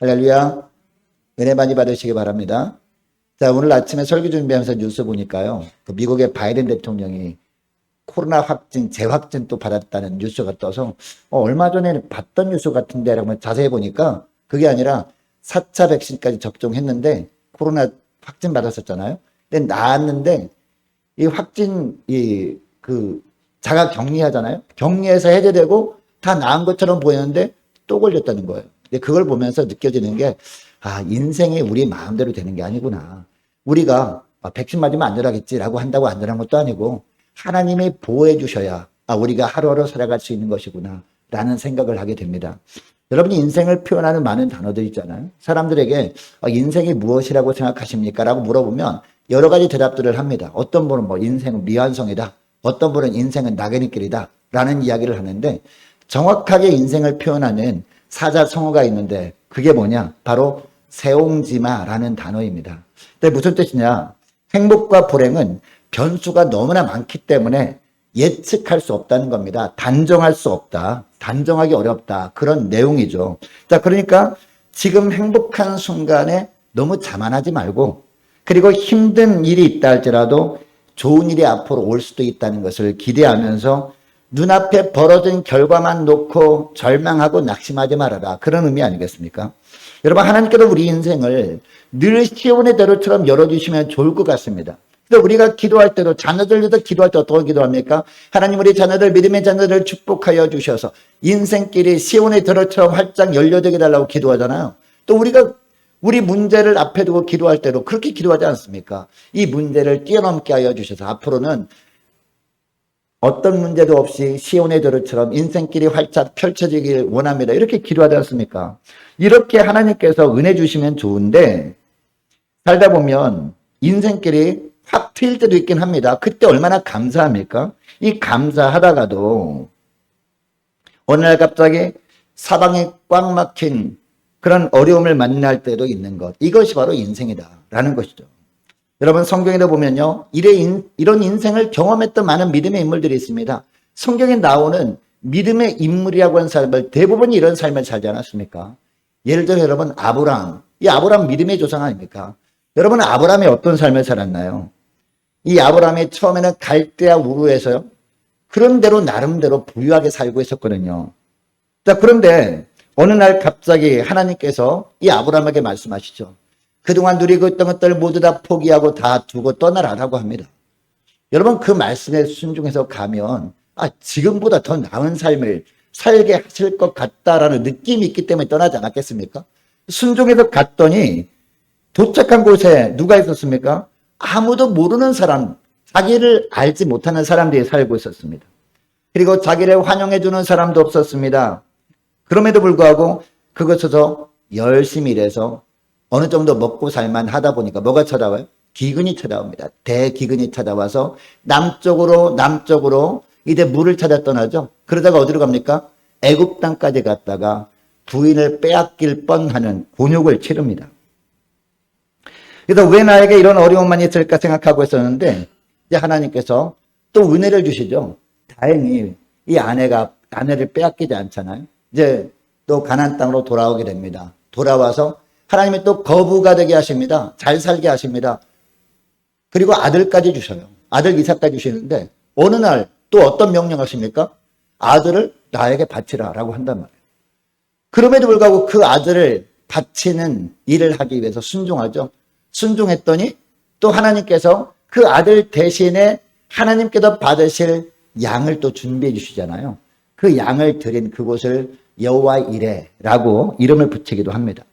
할렐루야. 은혜 많이 받으시기 바랍니다. 자, 오늘 아침에 설교 준비하면서 뉴스 보니까요. 그 미국의 바이든 대통령이 코로나 확진, 재확진 또 받았다는 뉴스가 떠서 얼마 전에 봤던 뉴스 같은데 라고 자세히 보니까 그게 아니라 4차 백신까지 접종했는데 코로나 확진 받았었잖아요. 근데 나았는데 이 확진 자가 격리하잖아요. 격리해서 해제되고 다 나은 것처럼 보였는데 또 걸렸다는 거예요. 근데 그걸 보면서 느껴지는 게 인생이 우리 마음대로 되는 게 아니구나. 우리가 백신 맞으면 안전하겠지라고 한다고 안전한 것도 아니고 하나님이 보호해 주셔야 우리가 하루하루 살아갈 수 있는 것이구나 라는 생각을 하게 됩니다. 여러분이 인생을 표현하는 많은 단어들 있잖아요. 사람들에게 인생이 무엇이라고 생각하십니까? 라고 물어보면 여러 가지 대답들을 합니다. 어떤 분은 인생은 미완성이다. 어떤 분은 인생은 낙연이길이다. 라는 이야기를 하는데 정확하게 인생을 표현하는 사자성어가 있는데 그게 뭐냐? 바로 세옹지마라는 단어입니다. 근데 무슨 뜻이냐? 행복과 불행은 변수가 너무나 많기 때문에 예측할 수 없다는 겁니다. 단정할 수 없다. 단정하기 어렵다. 그런 내용이죠. 자, 그러니까 지금 행복한 순간에 너무 자만하지 말고 그리고 힘든 일이 있다 할지라도 좋은 일이 앞으로 올 수도 있다는 것을 기대하면서 눈앞에 벌어진 결과만 놓고 절망하고 낙심하지 말아라. 그런 의미 아니겠습니까? 여러분, 하나님께서 우리 인생을 늘 시온의 대로처럼 열어주시면 좋을 것 같습니다. 그래서 우리가 기도할 때도 자녀들 위해서 기도할 때 어떻게 기도합니까? 하나님 우리 자녀들 믿음의 자녀들을 축복하여 주셔서 인생길이 시온의 대로처럼 활짝 열려되게 달라고 기도하잖아요. 또 우리가 우리 문제를 앞에 두고 기도할 때도 그렇게 기도하지 않습니까? 이 문제를 뛰어넘게 하여 주셔서 앞으로는 어떤 문제도 없이 시온의 대로처럼 인생길이 활짝 펼쳐지길 원합니다. 이렇게 기도하지 않습니까? 이렇게 하나님께서 은혜 주시면 좋은데 살다 보면 인생길이 확 트일 때도 있긴 합니다. 그때 얼마나 감사합니까? 이 감사하다가도 어느 날 갑자기 사방에 꽉 막힌 그런 어려움을 만날 때도 있는 것. 이것이 바로 인생이다라는 것이죠. 여러분, 성경에도 보면요. 이런 인생을 경험했던 많은 믿음의 인물들이 있습니다. 성경에 나오는 믿음의 인물이라고 하는 사람들 대부분이 이런 삶을 살지 않았습니까? 예를 들어 여러분, 아브라함. 이 아브라함 믿음의 조상 아닙니까? 여러분, 아브라함이 어떤 삶을 살았나요? 이 아브라함이 처음에는 갈대아 우르에서요. 그런 대로 나름대로 부유하게 살고 있었거든요. 자, 그런데 어느 날 갑자기 하나님께서 이 아브라함에게 말씀하시죠. 그동안 누리고 있던 것들 모두 다 포기하고 다 두고 떠나라라고 합니다. 여러분, 그 말씀에 순종해서 가면 지금보다 더 나은 삶을 살게 하실 것 같다라는 느낌이 있기 때문에 떠나지 않았겠습니까? 순종해서 갔더니 도착한 곳에 누가 있었습니까? 아무도 모르는 사람, 자기를 알지 못하는 사람들이 살고 있었습니다. 그리고 자기를 환영해주는 사람도 없었습니다. 그럼에도 불구하고 그곳에서 열심히 일해서 어느 정도 먹고 살만 하다 보니까 뭐가 찾아와요? 기근이 찾아옵니다. 대기근이 찾아와서 남쪽으로 이제 물을 찾아 떠나죠. 그러다가 어디로 갑니까? 애굽 땅까지 갔다가 부인을 빼앗길 뻔하는 곤욕을 치릅니다. 그래서 왜 나에게 이런 어려움만 있을까 생각하고 있었는데 이제 하나님께서 또 은혜를 주시죠. 다행히 이 아내를 빼앗기지 않잖아요. 이제 또 가나안 땅으로 돌아오게 됩니다. 돌아와서 하나님이 또 거부가 되게 하십니다. 잘 살게 하십니다. 그리고 아들까지 주셔요. 아들 이삭까지 주시는데 어느 날 또 어떤 명령하십니까? 아들을 나에게 바치라 라고 한단 말이에요. 그럼에도 불구하고 그 아들을 바치는 일을 하기 위해서 순종하죠. 순종했더니 또 하나님께서 그 아들 대신에 하나님께서 받으실 양을 또 준비해 주시잖아요. 그 양을 드린 그곳을 여호와 이레라고 이름을 붙이기도 합니다.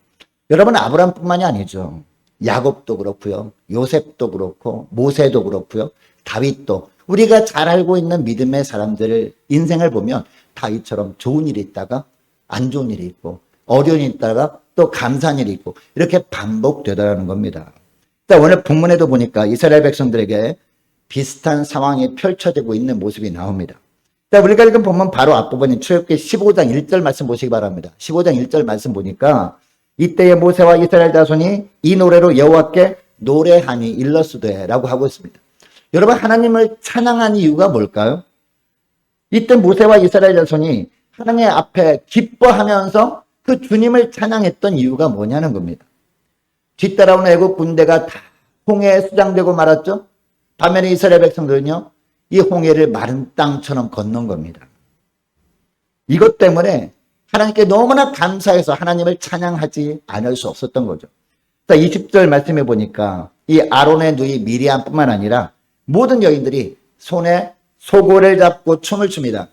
여러분, 아브라함뿐만이 아니죠. 야곱도 그렇고요. 요셉도 그렇고 모세도 그렇고요. 다윗도 우리가 잘 알고 있는 믿음의 사람들을 인생을 보면 다 이처럼 좋은 일이 있다가 안 좋은 일이 있고 어려운 일이 있다가 또 감사한 일이 있고 이렇게 반복되더라는 겁니다. 오늘 본문에도 보니까 이스라엘 백성들에게 비슷한 상황이 펼쳐지고 있는 모습이 나옵니다. 우리가 읽은 본문 바로 앞부분인 출애굽기 15장 1절 말씀 보시기 바랍니다. 15장 1절 말씀 보니까 이때에 모세와 이스라엘 자손이 이 노래로 여호와께 노래하니 일러스되 라고 하고 있습니다. 여러분, 하나님을 찬양한 이유가 뭘까요? 이때 모세와 이스라엘 자손이 하나님 앞에 기뻐하면서 그 주님을 찬양했던 이유가 뭐냐는 겁니다. 뒤따라오는 애국 군대가 다 홍해에 수장되고 말았죠. 반면에 이스라엘 백성들은요, 이 홍해를 마른 땅처럼 건넌 겁니다. 이것 때문에 하나님께 너무나 감사해서 하나님을 찬양하지 않을 수 없었던 거죠. 20절 말씀해 보니까 이 아론의 누이 미리암뿐만 아니라 모든 여인들이 손에 소고를 잡고 춤을 춥니다.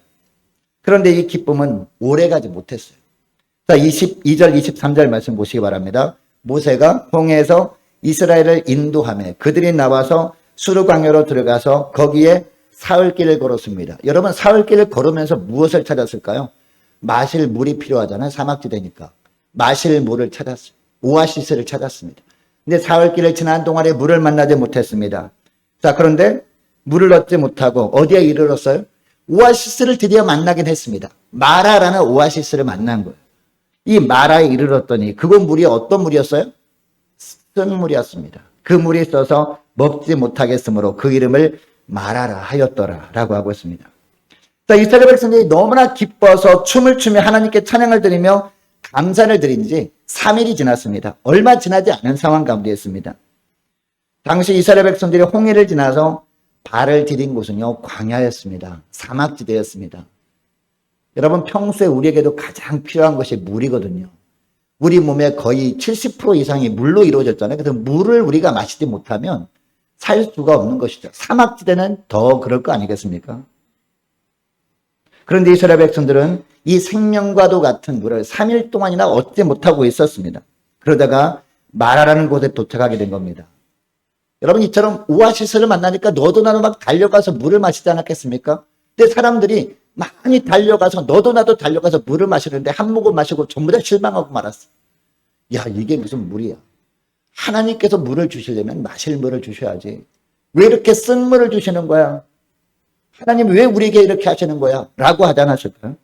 그런데 이 기쁨은 오래가지 못했어요. 22절 23절 말씀 보시기 바랍니다. 모세가 홍해에서 이스라엘을 인도하며 그들이 나와서 수르 광야로 들어가서 거기에 사흘길을 걸었습니다. 여러분, 사흘길을 걸으면서 무엇을 찾았을까요? 마실 물이 필요하잖아요. 사막지대니까. 마실 물을 찾았어요. 오아시스를 찾았습니다. 근데 사흘길을 지난 동안에 물을 만나지 못했습니다. 자, 그런데 물을 얻지 못하고 어디에 이르렀어요? 오아시스를 드디어 만나긴 했습니다. 마라라는 오아시스를 만난 거예요. 이 마라에 이르렀더니 그곳 물이 어떤 물이었어요? 쓴 물이었습니다. 그 물이 써서 먹지 못하겠으므로 그 이름을 마라라 하였더라 라고 하고 있습니다. 자, 이스라엘 백성들이 너무나 기뻐서 춤을 추며 하나님께 찬양을 드리며 감사를 드린 지 3일이 지났습니다. 얼마 지나지 않은 상황 가운데 있습니다. 당시 이스라엘 백성들이 홍해를 지나서 발을 디딘 곳은요, 광야였습니다. 사막지대였습니다. 여러분, 평소에 우리에게도 가장 필요한 것이 물이거든요. 우리 몸의 거의 70% 이상이 물로 이루어졌잖아요. 그래서 물을 우리가 마시지 못하면 살 수가 없는 것이죠. 사막지대는 더 그럴 거 아니겠습니까? 그런데 이스라엘 백성들은 이 생명과도 같은 물을 3일 동안이나 얻지 못하고 있었습니다. 그러다가 마라라는 곳에 도착하게 된 겁니다. 여러분, 이처럼 오아시스를 만나니까 너도 나도 막 달려가서 물을 마시지 않았겠습니까? 근데 사람들이 많이 달려가서 너도 나도 달려가서 물을 마시는데 한 모금 마시고 전부 다 실망하고 말았어. 야, 이게 무슨 물이야. 하나님께서 물을 주시려면 마실 물을 주셔야지. 왜 이렇게 쓴 물을 주시는 거야? 하나님 왜 우리에게 이렇게 하시는 거야? 라고 하지 않았을까요?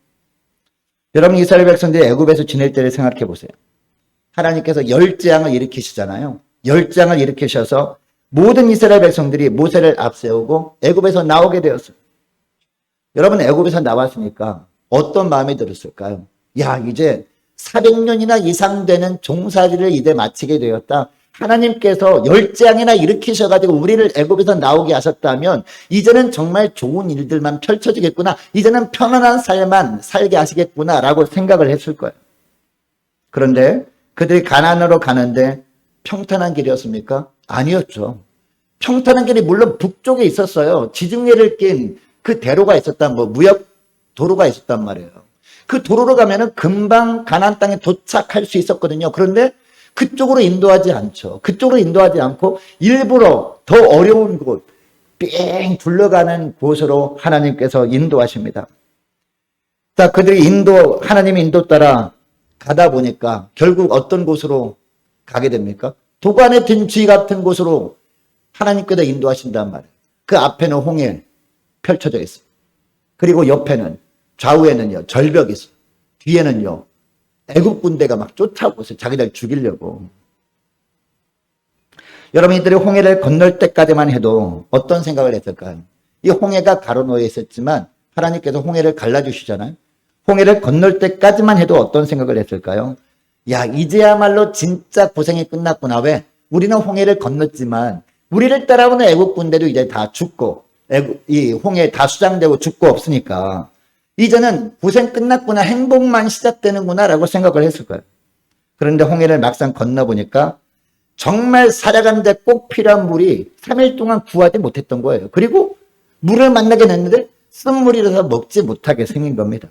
여러분, 이스라엘 백성들이 애굽에서 지낼 때를 생각해 보세요. 하나님께서 열재앙을 일으키시잖아요. 열재앙을 일으키셔서 모든 이스라엘 백성들이 모세를 앞세우고 애굽에서 나오게 되었어요. 여러분, 애굽에서 나왔으니까 어떤 마음이 들었을까요? 야, 이제 400년이나 이상 되는 종살이를 이제 마치게 되었다. 하나님께서 열재앙이나 일으키셔가지고 우리를 애굽에서 나오게 하셨다면 이제는 정말 좋은 일들만 펼쳐지겠구나. 이제는 편안한 삶만 살게 하시겠구나 라고 생각을 했을 거예요. 그런데 그들이 가나안으로 가는데 평탄한 길이었습니까? 아니었죠. 평탄한 길이 물론 북쪽에 있었어요. 지중해를 낀 그 대로가 있었단, 무역 도로가 있었단 말이에요. 그 도로로 가면은 금방 가나안 땅에 도착할 수 있었거든요. 그런데 그쪽으로 인도하지 않죠. 그쪽으로 인도하지 않고 일부러 더 어려운 곳, 삥 둘러가는 곳으로 하나님께서 인도하십니다. 자, 그들이 하나님의 인도 따라 가다 보니까 결국 어떤 곳으로 가게 됩니까? 도관에 든 쥐 같은 곳으로 하나님께서 인도하신단 말이에요. 그 앞에는 홍해 펼쳐져 있어요. 그리고 옆에는, 좌우에는요, 절벽이 있어요. 뒤에는요, 애국 군대가 막 쫓아오고 있어요. 자기들 죽이려고. 여러분, 이들이 홍해를 건널 때까지만 해도 어떤 생각을 했을까요? 이 홍해가 가로놓여 있었지만 하나님께서 홍해를 갈라주시잖아요. 홍해를 건널 때까지만 해도 어떤 생각을 했을까요? 야, 이제야말로 진짜 고생이 끝났구나. 왜? 우리는 홍해를 건넜지만 우리를 따라오는 애국 군대도 이제 다 죽고 이 홍해에 다 수장되고 죽고 없으니까 이제는 고생 끝났구나, 행복만 시작되는구나 라고 생각을 했을 거예요. 그런데 홍해를 막상 건너보니까 정말 살아가는데 꼭 필요한 물이 3일 동안 구하지 못했던 거예요. 그리고 물을 만나게 됐는데 쓴물이라서 먹지 못하게 생긴 겁니다.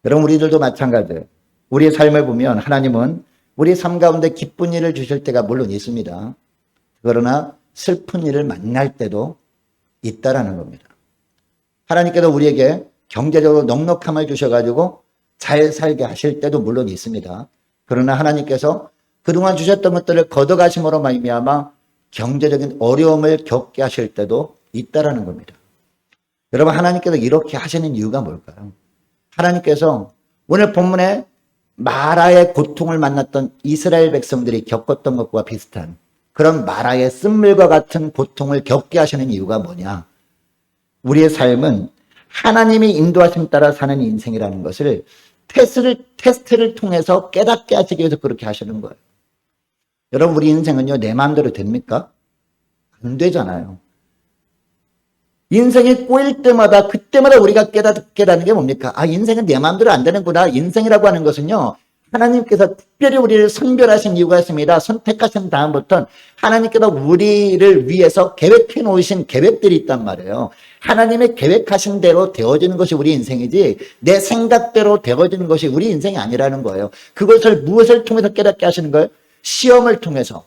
여러분, 우리들도 마찬가지예요. 우리의 삶을 보면 하나님은 우리 삶 가운데 기쁜 일을 주실 때가 물론 있습니다. 그러나 슬픈 일을 만날 때도 있다라는 겁니다. 하나님께서 우리에게 경제적으로 넉넉함을 주셔가지고 잘 살게 하실 때도 물론 있습니다. 그러나 하나님께서 그동안 주셨던 것들을 걷어가심으로 말미암아 경제적인 어려움을 겪게 하실 때도 있다라는 겁니다. 여러분, 하나님께서 이렇게 하시는 이유가 뭘까요? 하나님께서 오늘 본문에 마라의 고통을 만났던 이스라엘 백성들이 겪었던 것과 비슷한 그런 마라의 쓴물과 같은 고통을 겪게 하시는 이유가 뭐냐? 우리의 삶은 하나님이 인도하심 따라 사는 인생이라는 것을 테스트를 통해서 깨닫게 하시기 위해서 그렇게 하시는 거예요. 여러분, 우리 인생은요, 내 마음대로 됩니까? 안 되잖아요. 인생이 꼬일 때마다, 그때마다 우리가 깨닫는 게 뭡니까? 아, 인생은 내 마음대로 안 되는구나. 인생이라고 하는 것은요, 하나님께서 특별히 우리를 선별하신 이유가 있습니다. 선택하신 다음부터 하나님께서 우리를 위해서 계획해 놓으신 계획들이 있단 말이에요. 하나님의 계획하신 대로 되어지는 것이 우리 인생이지 내 생각대로 되어지는 것이 우리 인생이 아니라는 거예요. 그것을 무엇을 통해서 깨닫게 하시는 거예요? 시험을 통해서.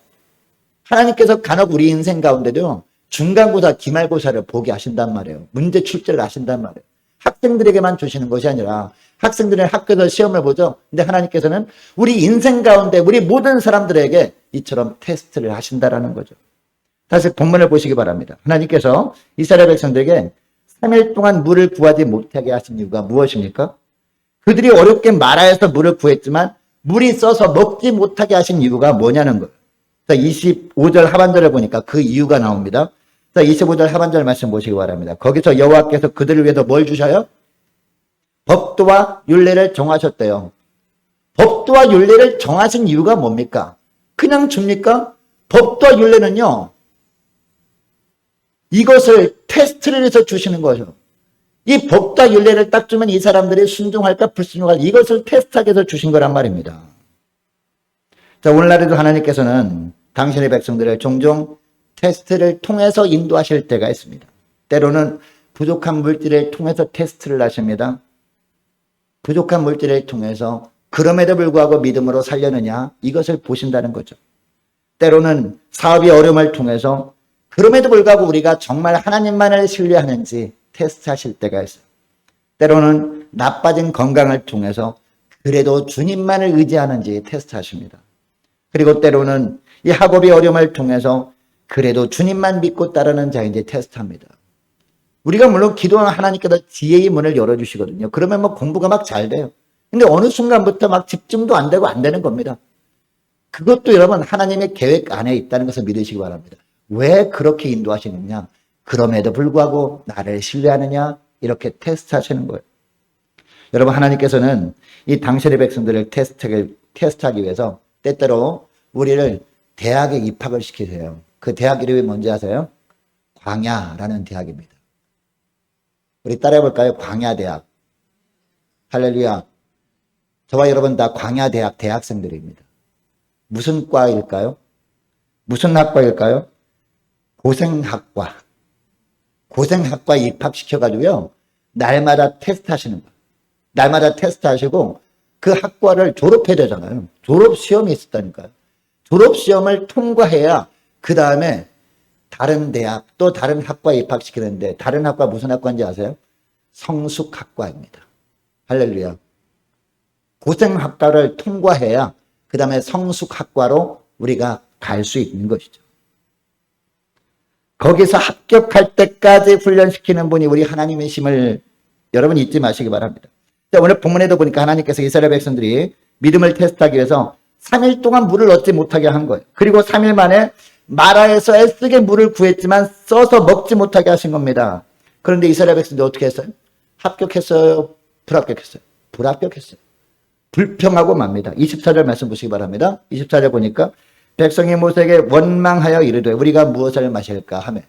하나님께서 간혹 우리 인생 가운데도 중간고사, 기말고사를 보게 하신단 말이에요. 문제 출제를 하신단 말이에요. 학생들에게만 주시는 것이 아니라 학생들은 학교에서 시험을 보죠. 근데 하나님께서는 우리 인생 가운데 우리 모든 사람들에게 이처럼 테스트를 하신다라는 거죠. 다시 본문을 보시기 바랍니다. 하나님께서 이스라엘 백성들에게 3일 동안 물을 구하지 못하게 하신 이유가 무엇입니까? 그들이 어렵게 마라에서 물을 구했지만 물이 써서 먹지 못하게 하신 이유가 뭐냐는 거예요. 25절 하반절을 보니까 그 이유가 나옵니다. 25절 하반절 말씀 보시기 바랍니다. 거기서 여호와께서 그들을 위해서 뭘 주셔요? 법도와 율례를 정하셨대요. 법도와 율례를 정하신 이유가 뭡니까? 그냥 줍니까? 법도와 율례는요, 이것을 테스트를 해서 주시는 거죠. 이 법도와 율례를 딱 주면 이 사람들이 순종할까 불순종할까 이것을 테스트하게 해서 주신 거란 말입니다. 자, 오늘날에도 하나님께서는 당신의 백성들을 종종 테스트를 통해서 인도하실 때가 있습니다. 때로는 부족한 물질을 통해서 테스트를 하십니다. 부족한 물질을 통해서 그럼에도 불구하고 믿음으로 살려느냐 이것을 보신다는 거죠. 때로는 사업의 어려움을 통해서 그럼에도 불구하고 우리가 정말 하나님만을 신뢰하는지 테스트하실 때가 있어요. 때로는 나빠진 건강을 통해서 그래도 주님만을 의지하는지 테스트하십니다. 그리고 때로는 이 학업의 어려움을 통해서 그래도 주님만 믿고 따르는 자인지 테스트합니다. 우리가 물론 기도하면 하나님께서 지혜의 문을 열어주시거든요. 그러면 뭐 공부가 막 잘 돼요. 근데 어느 순간부터 막 집중도 안 되고 안 되는 겁니다. 그것도 여러분 하나님의 계획 안에 있다는 것을 믿으시기 바랍니다. 왜 그렇게 인도하시느냐? 그럼에도 불구하고 나를 신뢰하느냐? 이렇게 테스트하시는 거예요. 여러분, 하나님께서는 이 당신의 백성들을 테스트하기 위해서 때때로 우리를 대학에 입학을 시키세요. 그 대학 이름이 뭔지 아세요? 광야라는 대학입니다. 우리 따라해볼까요? 광야대학. 할렐루야. 저와 여러분 다 광야대학 대학생들입니다. 무슨 과일까요? 무슨 학과일까요? 고생학과. 고생학과에 입학시켜가지고요. 날마다 테스트 하시는 거예요. 날마다 테스트 하시고 그 학과를 졸업해야 되잖아요. 졸업시험이 있었다니까요. 졸업시험을 통과해야 그 다음에 다른 대학 또 다른 학과에 입학시키는데 다른 학과 무슨 학과인지 아세요? 성숙학과입니다. 할렐루야. 고생학과를 통과해야 그 다음에 성숙학과로 우리가 갈 수 있는 것이죠. 거기서 합격할 때까지 훈련시키는 분이 우리 하나님이심을 여러분 잊지 마시기 바랍니다. 자, 오늘 본문에도 보니까 하나님께서 이스라엘 백성들이 믿음을 테스트하기 위해서 3일 동안 물을 얻지 못하게 한 거예요. 그리고 3일 만에 마라에서 애쓰게 물을 구했지만 써서 먹지 못하게 하신 겁니다. 그런데 이스라엘 백성들이 어떻게 했어요? 합격했어요? 불합격했어요? 불합격했어요. 불평하고 맙니다. 24절 말씀 보시기 바랍니다. 24절 보니까 백성이 모세에게 원망하여 이르되 우리가 무엇을 마실까 하며,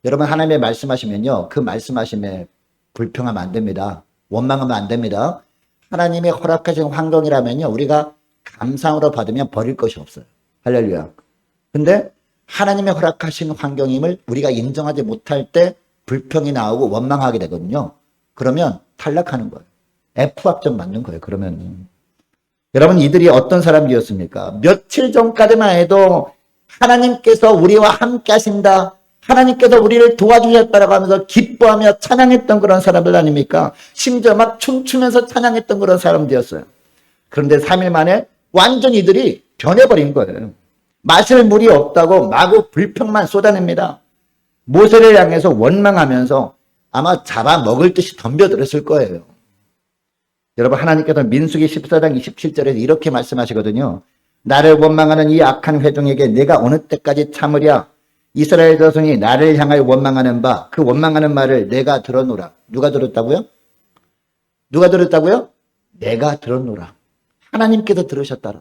여러분 하나님의 말씀하시면요 그 말씀하심에 불평하면 안 됩니다. 원망하면 안 됩니다. 하나님의 허락하신 환경이라면요 우리가 감상으로 받으면 버릴 것이 없어요. 할렐루야. 근데 하나님의 허락하신 환경임을 우리가 인정하지 못할 때 불평이 나오고 원망하게 되거든요. 그러면 탈락하는 거예요. F학점 맞는 거예요. 그러면 여러분 이들이 어떤 사람이었습니까? 며칠 전까지만 해도 하나님께서 우리와 함께 하신다, 하나님께서 우리를 도와주셨다라고 하면서 기뻐하며 찬양했던 그런 사람들 아닙니까? 심지어 막 춤추면서 찬양했던 그런 사람들이었어요. 그런데 3일 만에 완전히 이들이 변해버린 거예요. 마실 물이 없다고 마구 불평만 쏟아냅니다. 모세를 향해서 원망하면서 아마 잡아먹을 듯이 덤벼들었을 거예요. 여러분 하나님께서 민수기 14장 27절에서 이렇게 말씀하시거든요. 나를 원망하는 이 악한 회중에게 내가 어느 때까지 참으랴. 이스라엘 자손이 나를 향하여 원망하는 바 그 원망하는 말을 내가 들어노라. 누가 들었다고요? 누가 들었다고요? 내가 들었노라. 하나님께서 들으셨다라.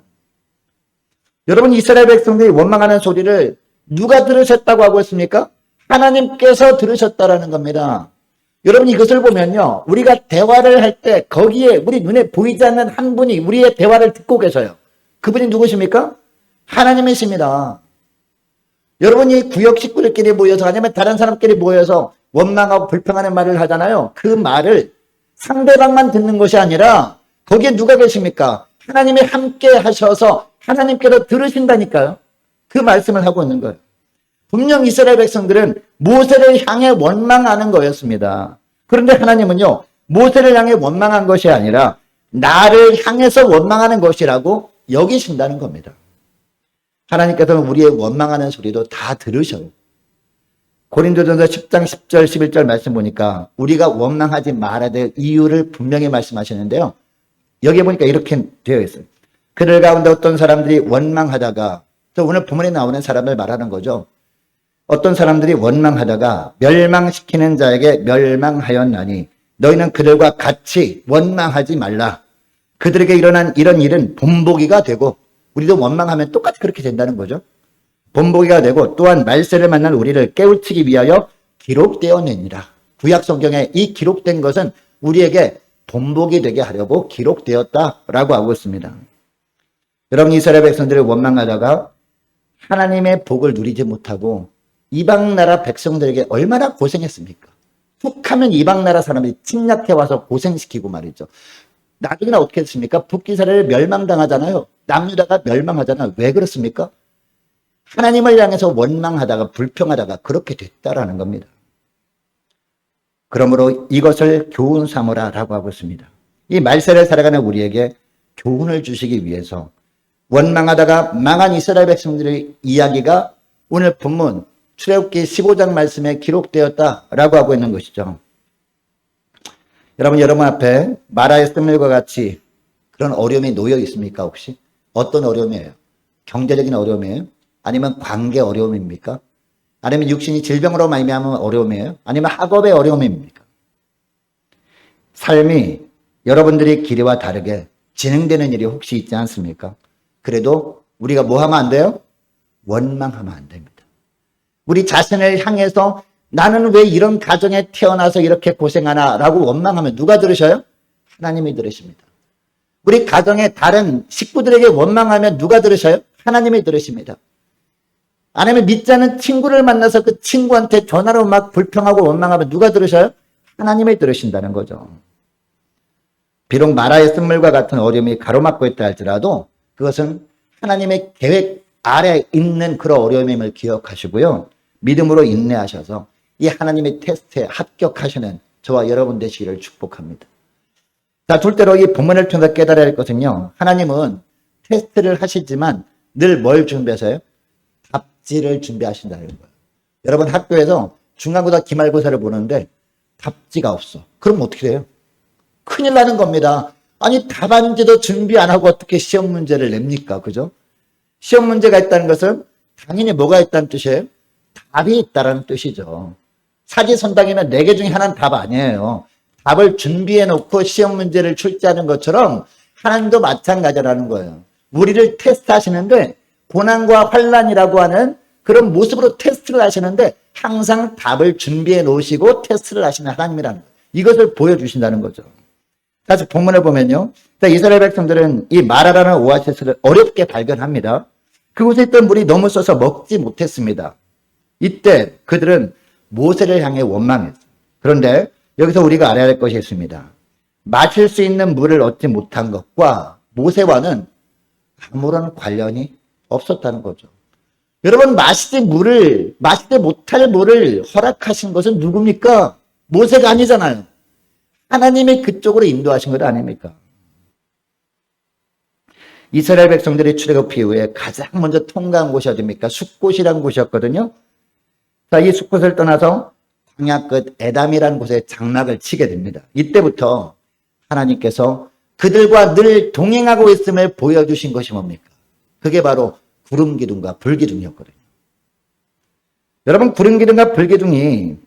여러분, 이스라엘 백성들이 원망하는 소리를 누가 들으셨다고 하고 있습니까? 하나님께서 들으셨다라는 겁니다. 여러분, 이것을 보면요, 우리가 대화를 할 때 거기에 우리 눈에 보이지 않는 한 분이 우리의 대화를 듣고 계셔요. 그분이 누구십니까? 하나님이십니다. 여러분이 구역 식구들끼리 모여서 아니면 다른 사람끼리 모여서 원망하고 불평하는 말을 하잖아요. 그 말을 상대방만 듣는 것이 아니라 거기에 누가 계십니까? 하나님이 함께 하셔서 하나님께서 들으신다니까요. 그 말씀을 하고 있는 거예요. 분명 이스라엘 백성들은 모세를 향해 원망하는 거였습니다. 그런데 하나님은요, 모세를 향해 원망한 것이 아니라 나를 향해서 원망하는 것이라고 여기신다는 겁니다. 하나님께서는 우리의 원망하는 소리도 다 들으셔요. 고린도전서 10장 10절 11절 말씀 보니까 우리가 원망하지 말아야 될 이유를 분명히 말씀하시는데요. 여기 보니까 이렇게 되어 있어요. 그들 가운데 어떤 사람들이 원망하다가, 또 오늘 본문에 나오는 사람을 말하는 거죠. 어떤 사람들이 원망하다가 멸망시키는 자에게 멸망하였나니 너희는 그들과 같이 원망하지 말라. 그들에게 일어난 이런 일은 본보기가 되고, 우리도 원망하면 똑같이 그렇게 된다는 거죠. 본보기가 되고 또한 말세를 만난 우리를 깨우치기 위하여 기록되었느니라. 구약 성경에 이 기록된 것은 우리에게 본보기 되게 하려고 기록되었다라고 하고 있습니다. 여러분, 이스라엘 백성들을 원망하다가 하나님의 복을 누리지 못하고 이방 나라 백성들에게 얼마나 고생했습니까? 툭 하면 이방 나라 사람들이 침략해 와서 고생시키고 말이죠. 나중에는 어떻게 했습니까? 북이스라엘 멸망당하잖아요. 남유다가 멸망하잖아요. 왜 그렇습니까? 하나님을 향해서 원망하다가 불평하다가 그렇게 됐다라는 겁니다. 그러므로 이것을 교훈 삼으라라고 하고 있습니다. 이 말세를 살아가는 우리에게 교훈을 주시기 위해서 원망하다가 망한 이스라엘 백성들의 이야기가 오늘 본문 출애굽기 15장 말씀에 기록되었다라고 하고 있는 것이죠. 여러분 앞에 마라의 씀물과 같이 그런 어려움이 놓여 있습니까? 혹시? 어떤 어려움이에요? 경제적인 어려움이에요? 아니면 관계 어려움입니까? 아니면 육신이 질병으로 말미암은 어려움이에요? 아니면 학업의 어려움입니까? 삶이 여러분들의 길이와 다르게 진행되는 일이 혹시 있지 않습니까? 그래도 우리가 뭐 하면 안 돼요? 원망하면 안 됩니다. 우리 자신을 향해서 나는 왜 이런 가정에 태어나서 이렇게 고생하나 라고 원망하면 누가 들으셔요? 하나님이 들으십니다. 우리 가정의 다른 식구들에게 원망하면 누가 들으셔요? 하나님이 들으십니다. 아니면 믿지 않는 친구를 만나서 그 친구한테 전화로 막 불평하고 원망하면 누가 들으셔요? 하나님이 들으신다는 거죠. 비록 마라의 쓴물과 같은 어려움이 가로막고 있다 할지라도 그것은 하나님의 계획 아래 있는 그런 어려움임을 기억하시고요. 믿음으로 인내하셔서 이 하나님의 테스트에 합격하시는 저와 여러분 되시기를 축복합니다. 자, 둘째로 이 본문을 통해서 깨달아야 할 것은요. 하나님은 테스트를 하시지만 늘 뭘 준비하세요? 답지를 준비하신다는 거예요. 여러분 학교에서 중간고사 기말고사를 보는데 답지가 없어. 그럼 어떻게 돼요? 큰일 나는 겁니다. 아니 답안지도 준비 안 하고 어떻게 시험 문제를 냅니까? 그죠? 시험 문제가 있다는 것은 당연히 뭐가 있다는 뜻이에요? 답이 있다는 뜻이죠. 사지선당이면 4개 중에 하나는 답 아니에요. 답을 준비해 놓고 시험 문제를 출제하는 것처럼 하나님도 마찬가지라는 거예요. 우리를 테스트하시는데 고난과 환난이라고 하는 그런 모습으로 테스트를 하시는데 항상 답을 준비해 놓으시고 테스트를 하시는 하나님이라는 거예요. 이것을 보여주신다는 거죠. 다시 본문을 보면요. 이스라엘 백성들은 이 마라라는 오아시스를 어렵게 발견합니다. 그곳에 있던 물이 너무 써서 먹지 못했습니다. 이때 그들은 모세를 향해 원망했어요. 그런데 여기서 우리가 알아야 할 것이 있습니다. 마실 수 있는 물을 얻지 못한 것과 모세와는 아무런 관련이 없었다는 거죠. 여러분 마시지 못할 물을 허락하신 것은 누굽니까? 모세가 아니잖아요. 하나님이 그쪽으로 인도하신 것 아닙니까? 이스라엘 백성들이 출애굽 이후에 가장 먼저 통과한 곳이 어디입니까? 숫곳이라는 곳이었거든요. 자, 이 숫곳을 떠나서 광야 끝 에담이라는 곳에 장막을 치게 됩니다. 이때부터 하나님께서 그들과 늘 동행하고 있음을 보여주신 것이 뭡니까? 그게 바로 구름 기둥과 불 기둥이었거든요. 여러분 구름 기둥과 불 기둥이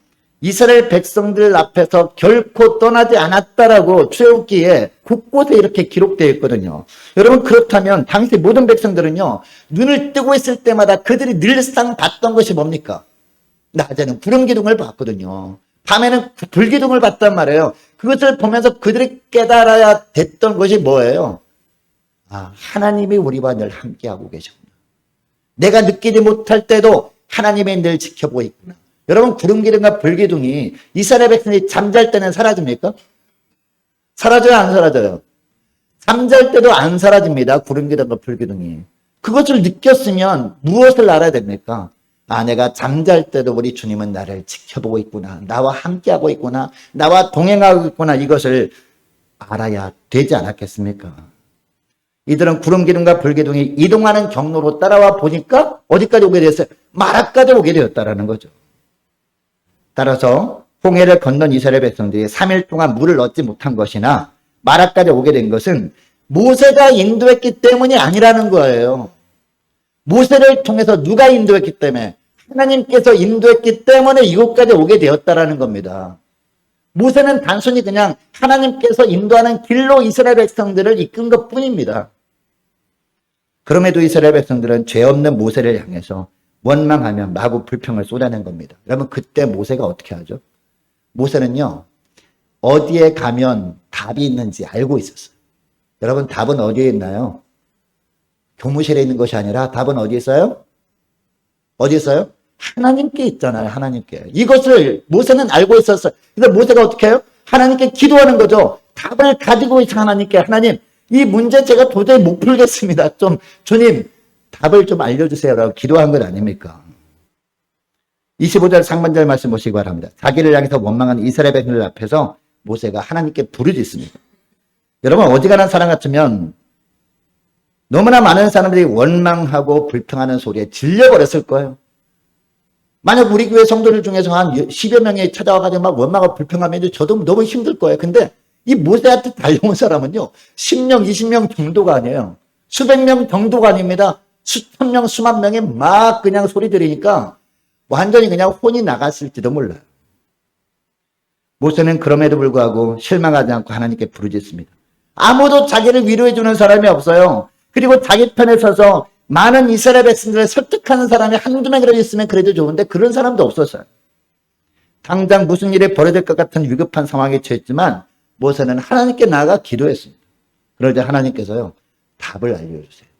이스라엘 백성들 앞에서 결코 떠나지 않았다라고 출애굽기에 곳곳에 이렇게 기록되어 있거든요. 여러분, 그렇다면 당시 모든 백성들은요, 눈을 뜨고 있을 때마다 그들이 늘상 봤던 것이 뭡니까? 낮에는 구름 기둥을 봤거든요. 밤에는 불기둥을 봤단 말이에요. 그것을 보면서 그들이 깨달아야 됐던 것이 뭐예요? 아, 하나님이 우리와 늘 함께하고 계시구나. 내가 느끼지 못할 때도 하나님이 늘 지켜보고 있구나. 여러분, 구름기둥과 불기둥이 이스라엘 백성이 잠잘 때는 사라집니까? 사라져요, 안 사라져요? 잠잘 때도 안 사라집니다. 구름기둥과 불기둥이. 그것을 느꼈으면 무엇을 알아야 됩니까? 아, 내가 잠잘 때도 우리 주님은 나를 지켜보고 있구나. 나와 함께하고 있구나. 나와 동행하고 있구나. 이것을 알아야 되지 않았겠습니까? 이들은 구름기둥과 불기둥이 이동하는 경로로 따라와 보니까 어디까지 오게 됐어요? 마라까지 오게 되었다라는 거죠. 따라서 홍해를 건넌 이스라엘 백성들이 3일 동안 물을 얻지 못한 것이나 마라까지 오게 된 것은 모세가 인도했기 때문이 아니라는 거예요. 모세를 통해서 누가 인도했기 때문에? 하나님께서 인도했기 때문에 이곳까지 오게 되었다라는 겁니다. 모세는 단순히 그냥 하나님께서 인도하는 길로 이스라엘 백성들을 이끈 것 뿐입니다. 그럼에도 이스라엘 백성들은 죄 없는 모세를 향해서 원망하며 마구 불평을 쏟아낸 겁니다. 여러분, 그때 모세가 어떻게 하죠? 모세는요, 어디에 가면 답이 있는지 알고 있었어요. 여러분, 답은 어디에 있나요? 교무실에 있는 것이 아니라 답은 어디에 있어요? 어디 있어요? 하나님께 있잖아요. 하나님께. 이것을 모세는 알고 있었어요. 그래서 모세가 어떻게 해요? 하나님께 기도하는 거죠. 답을 가지고 있어. 하나님께. 하나님, 이 문제 제가 도저히 못 풀겠습니다. 좀 주님, 답을 좀 알려주세요 라고 기도한 것 아닙니까? 25절 상반절 말씀 보시기 바랍니다. 자기를 향해서 원망한 이스라엘 백성들 앞에서 모세가 하나님께 부르짖습니다. 여러분, 어지간한 사람 같으면 너무나 많은 사람들이 원망하고 불평하는 소리에 질려버렸을 거예요. 만약 우리 교회 성도들 중에서 한 10여 명이 찾아와가지고 막 원망하고 불평하면 저도 너무 힘들 거예요. 근데 이 모세한테 달려온 사람은요, 10명, 20명 정도가 아니에요. 수백 명 정도가 아닙니다. 수천 명, 수만 명이 막 그냥 소리 들으니까 완전히 그냥 혼이 나갔을지도 몰라요. 모세는 그럼에도 불구하고 실망하지 않고 하나님께 부르짖습니다. 아무도 자기를 위로해주는 사람이 없어요. 그리고 자기 편에 서서 많은 이스라엘 백성들을 설득하는 사람이 한두 명이라도 있으면 그래도 좋은데 그런 사람도 없었어요. 당장 무슨 일이 벌어질 것 같은 위급한 상황에 처했지만 모세는 하나님께 나아가 기도했습니다. 그러자 하나님께서요, 답을 알려주세요.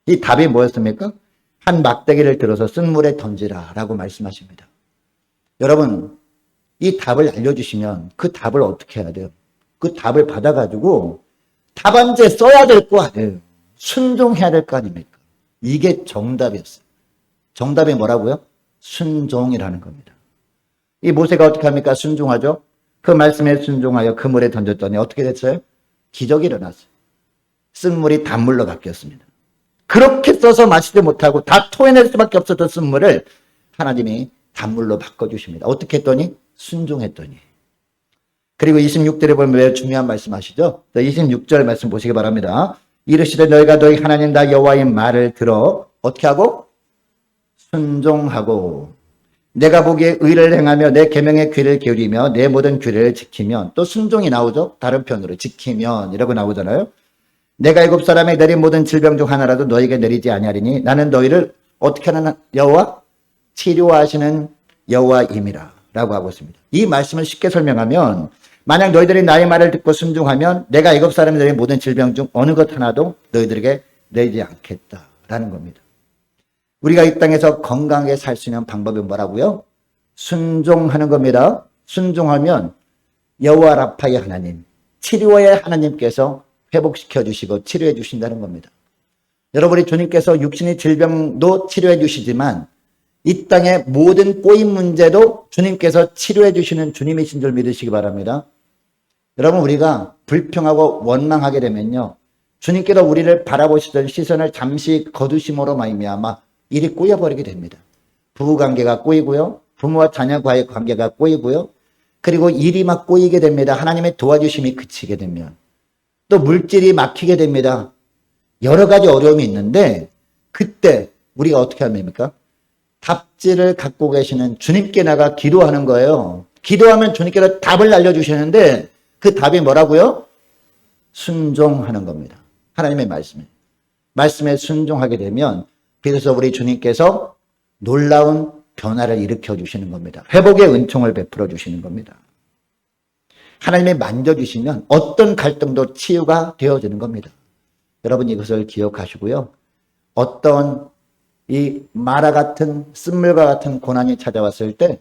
이 답이 뭐였습니까? 한 막대기를 들어서 쓴 물에 던지라 라고 말씀하십니다. 여러분, 이 답을 알려주시면 그 답을 어떻게 해야 돼요? 그 답을 받아가지고 답안지에 써야 될 거 아니에요. 순종해야 될 거 아닙니까? 이게 정답이었어요. 정답이 뭐라고요? 순종이라는 겁니다. 이 모세가 어떻게 합니까? 순종하죠? 그 말씀에 순종하여 그 물에 던졌더니 어떻게 됐어요? 기적이 일어났어요. 쓴 물이 단물로 바뀌었습니다. 그렇게 써서 마시지 못하고 다 토해낼 수밖에 없었던 쓴 물을 하나님이 단물로 바꿔주십니다. 어떻게 했더니? 순종했더니. 그리고 26절에 보면 매우 중요한 말씀 하시죠? 26절 말씀 보시기 바랍니다. 이르시되 너희가 너희 하나님 나 여호와의 말을 들어 어떻게 하고? 순종하고 내가 보기에 의를 행하며 내 계명의 귀를 기울이며 내 모든 규례를 지키면, 또 순종이 나오죠? 다른 편으로 지키면 이라고 나오잖아요. 내가 애굽 사람에 내린 모든 질병 중 하나라도 너에게 내리지 아니하리니 나는 너희를 어떻게 하는 여호와? 치료하시는 여호와임이라 라고 하고 있습니다. 이 말씀을 쉽게 설명하면, 만약 너희들이 나의 말을 듣고 순종하면 내가 애굽 사람에 내린 모든 질병 중 어느 것 하나도 너희들에게 내리지 않겠다라는 겁니다. 우리가 이 땅에서 건강하게 살 수 있는 방법이 뭐라고요? 순종하는 겁니다. 순종하면 여호와 라파의 하나님, 치료의 하나님께서 회복시켜 주시고 치료해 주신다는 겁니다. 여러분이 주님께서 육신의 질병도 치료해 주시지만 이 땅의 모든 꼬임 문제도 주님께서 치료해 주시는 주님이신 줄 믿으시기 바랍니다. 여러분, 우리가 불평하고 원망하게 되면요, 주님께서 우리를 바라보시던 시선을 잠시 거두심으로 말미암아 일이 꼬여버리게 됩니다. 부부관계가 꼬이고요, 부모와 자녀과의 관계가 꼬이고요, 그리고 일이 막 꼬이게 됩니다. 하나님의 도와주심이 그치게 되면 또 물질이 막히게 됩니다. 여러 가지 어려움이 있는데 그때 우리가 어떻게 하면 됩니까? 답지를 갖고 계시는 주님께 나가 기도하는 거예요. 기도하면 주님께서 답을 알려주시는데 그 답이 뭐라고요? 순종하는 겁니다. 하나님의 말씀에 순종하게 되면 비로소 우리 주님께서 놀라운 변화를 일으켜 주시는 겁니다. 회복의 은총을 베풀어 주시는 겁니다. 하나님이 만져주시면 어떤 갈등도 치유가 되어지는 겁니다. 여러분 이것을 기억하시고요. 어떤 이 마라 같은 쓴물과 같은 고난이 찾아왔을 때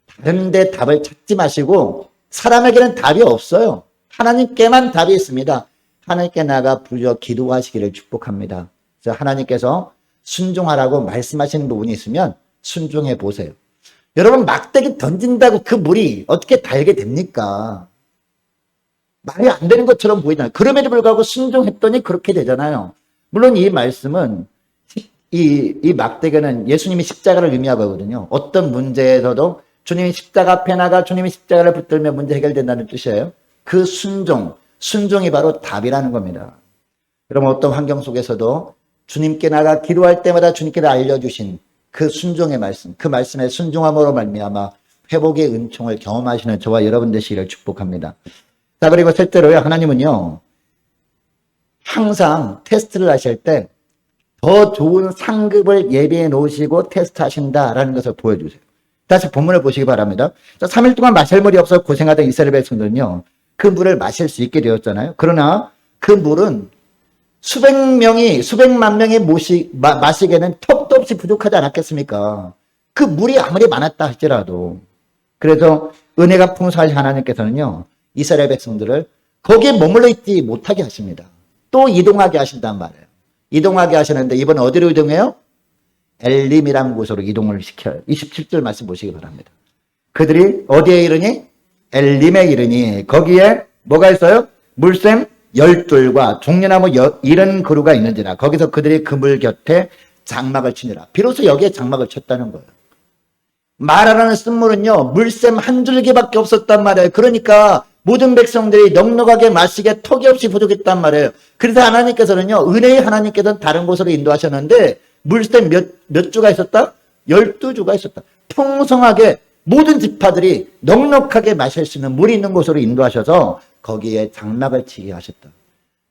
다른 데 답을 찾지 마시고 사람에게는 답이 없어요. 하나님께만 답이 있습니다. 하나님께 나가 부르짖어 기도하시기를 축복합니다. 그래서 하나님께서 순종하라고 말씀하시는 부분이 있으면 순종해 보세요. 여러분 막대기 던진다고 그 물이 어떻게 달게 됩니까? 말이 안 되는 것처럼 보이잖아요. 그럼에도 불구하고 순종했더니 그렇게 되잖아요. 물론 이 말씀은 이 막대기는 예수님이 십자가를 의미하거든요. 어떤 문제에서도 주님이 십자가 앞에 나가 주님이 십자가를 붙들면 문제 해결된다는 뜻이에요. 그 순종이 바로 답이라는 겁니다. 여러분 어떤 환경 속에서도 주님께 나가 기도할 때마다 주님께서 알려주신 그 순종의 말씀, 그 말씀의 순종함으로 말미암아 회복의 은총을 경험하시는 저와 여러분 되시기를 축복합니다. 자, 그리고 셋째로요, 하나님은요, 항상 테스트를 하실 때 더 좋은 상급을 예비해 놓으시고 테스트 하신다라는 것을 보여주세요. 다시 본문을 보시기 바랍니다. 3일 동안 마실 물이 없어 고생하던 이스라엘 백성들은요, 그 물을 마실 수 있게 되었잖아요. 그러나 그 물은 수백만 명이 마시기에는 턱도 없이 부족하지 않았겠습니까? 그 물이 아무리 많았다 할지라도. 그래서 은혜가 풍성하신 하나님께서는요, 이스라엘 백성들을 거기에 머물러 있지 못하게 하십니다. 또 이동하게 하신단 말이에요. 이동하게 하시는데 이번 어디로 이동해요? 엘림이라는 곳으로 이동을 시켜요. 27절 말씀 보시기 바랍니다. 그들이 어디에 이르니? 엘림에 이르니 거기에 뭐가 있어요? 물샘 10둘과 종려나무 70그루가 있는지라 거기서 그들이 그물 곁에 장막을 치니라. 비로소 여기에 장막을 쳤다는 거예요. 마라라는 쓴물은요, 물샘 한 줄기밖에 없었단 말이에요. 그러니까 모든 백성들이 넉넉하게 마시기에 턱이 없이 부족했단 말이에요. 그래서 하나님께서는요, 은혜의 하나님께서는 다른 곳으로 인도하셨는데 물샘 몇 주가 있었다? 12주가 있었다. 풍성하게 모든 지파들이 넉넉하게 마실 수 있는 물이 있는 곳으로 인도하셔서 거기에 장막을 치게 하셨다.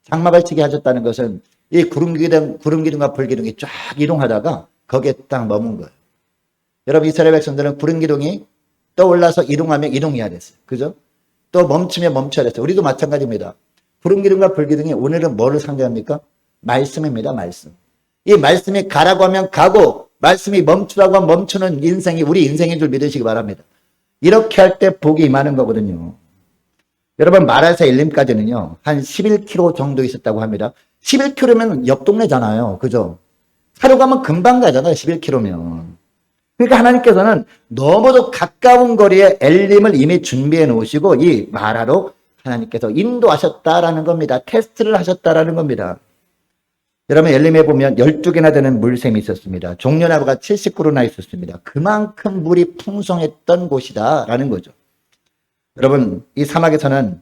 장막을 치게 하셨다는 것은 이 구름기둥과 불기둥이 쫙 이동하다가 거기에 딱 머문 거예요. 여러분 이스라엘 백성들은 구름기둥이 떠올라서 이동하면 이동해야 됐어요. 그죠? 또 멈추면 멈춰야 됐어요. 우리도 마찬가지입니다. 구름기둥과 불기둥이 오늘은 뭐를 상징합니까? 말씀입니다. 말씀. 이 말씀이 가라고 하면 가고 말씀이 멈추라고 하면 멈추는 인생이 우리 인생인 줄 믿으시기 바랍니다. 이렇게 할 때 복이 임하는 거거든요. 여러분 마라에서 엘림까지는요. 한 11km 정도 있었다고 합니다. 11km면 옆 동네잖아요. 그죠? 하루 가면 금방 가잖아요. 11km면. 그러니까 하나님께서는 너무도 가까운 거리에 엘림을 이미 준비해 놓으시고 이 마라로 하나님께서 인도하셨다라는 겁니다. 테스트를 하셨다라는 겁니다. 여러분 엘림에 보면 12개나 되는 물샘이 있었습니다. 종려나무가 70그루나 있었습니다. 그만큼 물이 풍성했던 곳이다라는 거죠. 여러분 이 사막에서는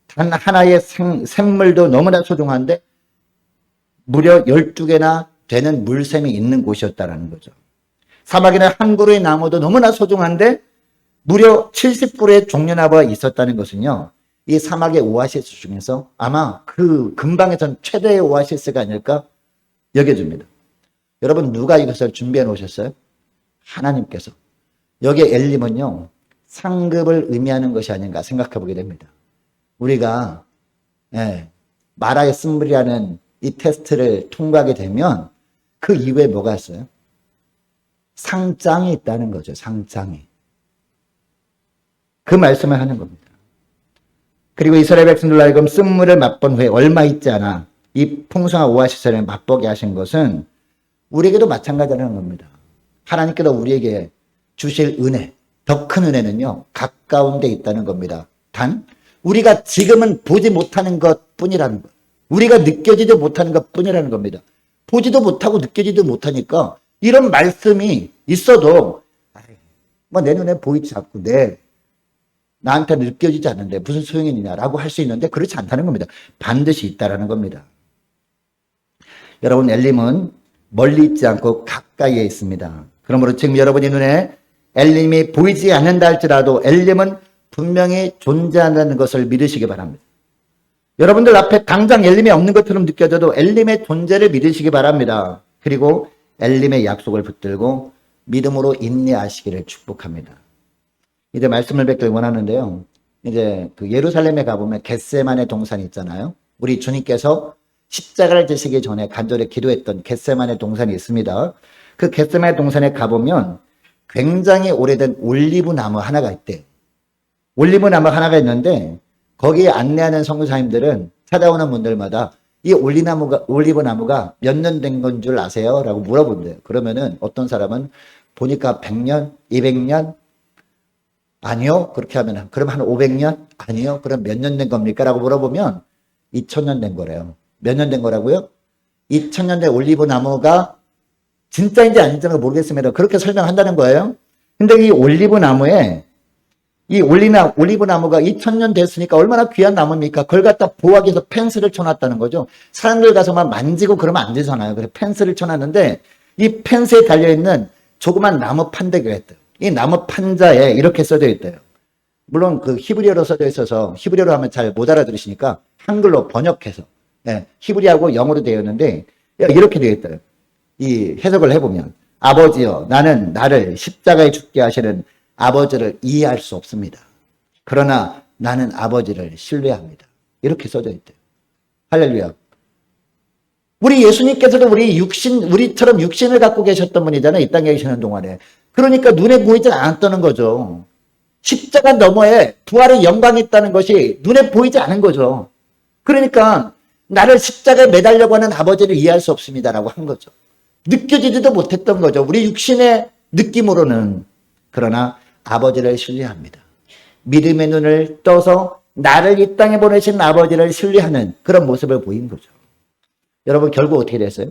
단 하나의 샘물도 너무나 소중한데 무려 12개나 되는 물샘이 있는 곳이었다라는 거죠. 사막에는 한 그루의 나무도 너무나 소중한데 무려 70그루의 종려나무가 있었다는 것은요. 이 사막의 오아시스 중에서 아마 그 근방에선 최대의 오아시스가 아닐까 여겨집니다. 여러분 누가 이것을 준비해 놓으셨어요? 하나님께서. 여기에 엘림은요. 상급을 의미하는 것이 아닌가 생각해 보게 됩니다. 우리가 마라의 쓴물이라는 이 테스트를 통과하게 되면 그 이후에 뭐가 있어요? 상장이 있다는 거죠. 상장이. 그 말씀을 하는 겁니다. 그리고 이스라엘 백성들로 하여금 쓴물을 맛본 후에 얼마 있지 않아 이 풍성한 오아시스를 맛보게 하신 것은 우리에게도 마찬가지라는 겁니다. 하나님께서 우리에게 주실 은혜, 더 큰 은혜는요. 가까운 데 있다는 겁니다. 단 우리가 지금은 보지 못하는 것뿐이라는 것. 우리가 느껴지지 못하는 것뿐이라는 겁니다. 보지도 못하고 느껴지도 못하니까 이런 말씀이 있어도 뭐 내 눈에 보이지 않고 나한테 느껴지지 않는데 무슨 소용이 있냐라고 할 수 있는데 그렇지 않다는 겁니다. 반드시 있다라는 겁니다. 여러분 엘림은 멀리 있지 않고 가까이에 있습니다. 그러므로 지금 여러분의 눈에 엘림이 보이지 않는다 할지라도 엘림은 분명히 존재한다는 것을 믿으시기 바랍니다. 여러분들 앞에 당장 엘림이 없는 것처럼 느껴져도 엘림의 존재를 믿으시기 바랍니다. 그리고 엘림의 약속을 붙들고 믿음으로 인내하시기를 축복합니다. 이제 말씀을 뵙길 원하는데요. 이제 그 예루살렘에 가보면 겟세마네 동산이 있잖아요. 우리 주님께서 십자가를 지시기 전에 간절히 기도했던 겟세마네 동산이 있습니다. 그 겟세마네 동산에 가보면 굉장히 오래된 올리브 나무 하나가 있대요. 올리브 나무 하나가 있는데 거기에 안내하는 선교사님들은 찾아오는 분들마다 이 올리브 나무가 몇 년 된 건 줄 아세요? 라고 물어본대요. 그러면은 어떤 사람은 보니까 100년, 200년? 아니요. 그렇게 하면 그럼 한 500년? 아니요. 그럼 몇 년 된 겁니까? 라고 물어보면 2000년 된 거래요. 몇 년 된 거라고요? 2000년 된 올리브 나무가 진짜인지 아닌지는 모르겠습니다. 그렇게 설명한다는 거예요. 근데 이 올리브 나무에 이 올리브 나무가 2000년 됐으니까 얼마나 귀한 나무입니까? 그걸 갖다 보호하기 위해서 펜스를 쳐놨다는 거죠. 사람들 가서만 만지고 그러면 안 되잖아요. 그래서 펜스를 쳐놨는데 이 펜스에 달려있는 조그만 나무 판대기가 있대요. 이 나무 판자에 이렇게 써져 있대요. 물론 그 히브리어로 써져 있어서 히브리어로 하면 잘 못 알아들으시니까 한글로 번역해서 히브리하고 영어로 되어 있는데 이렇게 되어 있대요. 이 해석을 해보면 아버지여 나는 나를 십자가에 죽게 하시는 아버지를 이해할 수 없습니다. 그러나 나는 아버지를 신뢰합니다. 이렇게 써져 있대요. 할렐루야. 우리 예수님께서도 우리처럼 육신을 갖고 계셨던 분이잖아요. 이 땅에 계시는 동안에. 그러니까 눈에 보이지 않았다는 거죠. 십자가 너머에 부활의 영광이 있다는 것이 눈에 보이지 않은 거죠. 그러니까 나를 십자가에 매달려고 하는 아버지를 이해할 수 없습니다라고 한 거죠. 느껴지지도 못했던 거죠. 우리 육신의 느낌으로는. 그러나 아버지를 신뢰합니다. 믿음의 눈을 떠서 나를 이 땅에 보내신 아버지를 신뢰하는 그런 모습을 보인 거죠. 여러분 결국 어떻게 됐어요?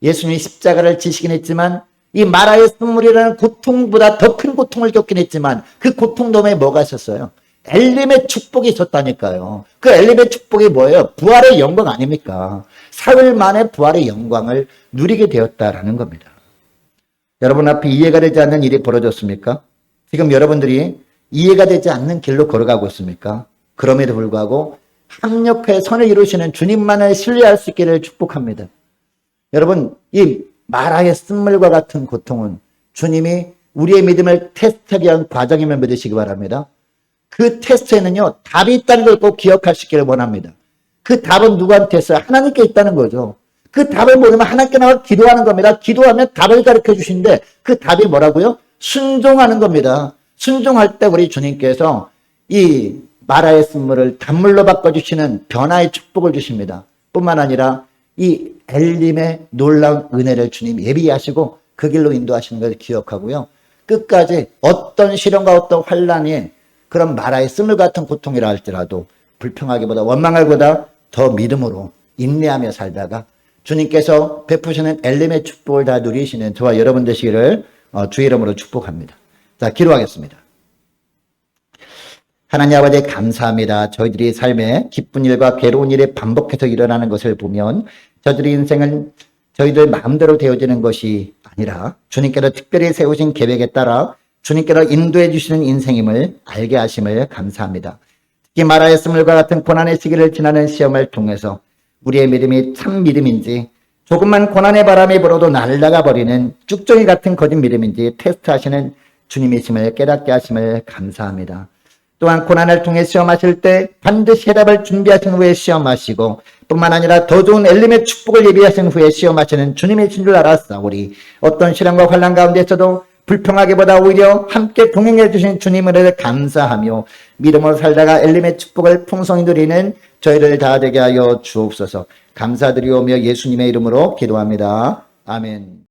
예수님이 십자가를 지시긴 했지만 이 마라의 선물이라는 고통보다 더 큰 고통을 겪긴 했지만 그 고통 너머에 뭐가 있었어요? 엘림의 축복이 있었다니까요. 그 엘림의 축복이 뭐예요? 부활의 영광 아닙니까? 사흘 만에 부활의 영광을 누리게 되었다라는 겁니다. 여러분 앞에 이해가 되지 않는 일이 벌어졌습니까? 지금 여러분들이 이해가 되지 않는 길로 걸어가고 있습니까? 그럼에도 불구하고 합력해 선을 이루시는 주님만을 신뢰할 수 있기를 축복합니다. 여러분 이 마라의 쓴물과 같은 고통은 주님이 우리의 믿음을 테스트하기 위한 과정임을 믿으시기 바랍니다. 그 테스트에는요 답이 있다는 걸 꼭 기억하시기를 원합니다. 그 답은 누구한테 있어요? 하나님께 있다는 거죠. 그 답을 모르면 하나님께 나와 기도하는 겁니다. 기도하면 답을 가르쳐 주시는데 그 답이 뭐라고요? 순종하는 겁니다. 순종할 때 우리 주님께서 이 마라의 쓴물을 단물로 바꿔주시는 변화의 축복을 주십니다. 뿐만 아니라 이 엘림의 놀라운 은혜를 주님 예비하시고 그 길로 인도하시는 것을 기억하고요. 끝까지 어떤 시련과 어떤 환란이 그런 마라의 쓴물 같은 고통이라 할지라도 불평하기보다 원망하기보다 더 믿음으로 인내하며 살다가 주님께서 베푸시는 엘림의 축복을 다 누리시는 저와 여러분 되시기를 주의 이름으로 축복합니다. 자, 기도하겠습니다. 하나님 아버지 감사합니다. 저희들이 삶에 기쁜 일과 괴로운 일이 반복해서 일어나는 것을 보면 저희들의 인생은 저희들 마음대로 되어지는 것이 아니라 주님께서 특별히 세우신 계획에 따라 주님께서 인도해 주시는 인생임을 알게 하심을 감사합니다. 특히 마라의 쓴물과 같은 고난의 시기를 지나는 시험을 통해서 우리의 믿음이 참 믿음인지 조금만 고난의 바람이 불어도 날아가 버리는 쭉정이 같은 거짓 믿음인지 테스트하시는 주님이심을 깨닫게 하심을 감사합니다. 또한 고난을 통해 시험하실 때 반드시 해답을 준비하신 후에 시험하시고 뿐만 아니라 더 좋은 엘림의 축복을 예비하신 후에 시험하시는 주님이신 줄 알았사오니 어떤 시련과 환난 가운데서도 불평하기보다 오히려 함께 동행해 주신 주님을 감사하며 믿음으로 살다가 엘림의 축복을 풍성히 누리는 저희를 다 되게 하여 주옵소서. 감사드리오며 예수님의 이름으로 기도합니다. 아멘.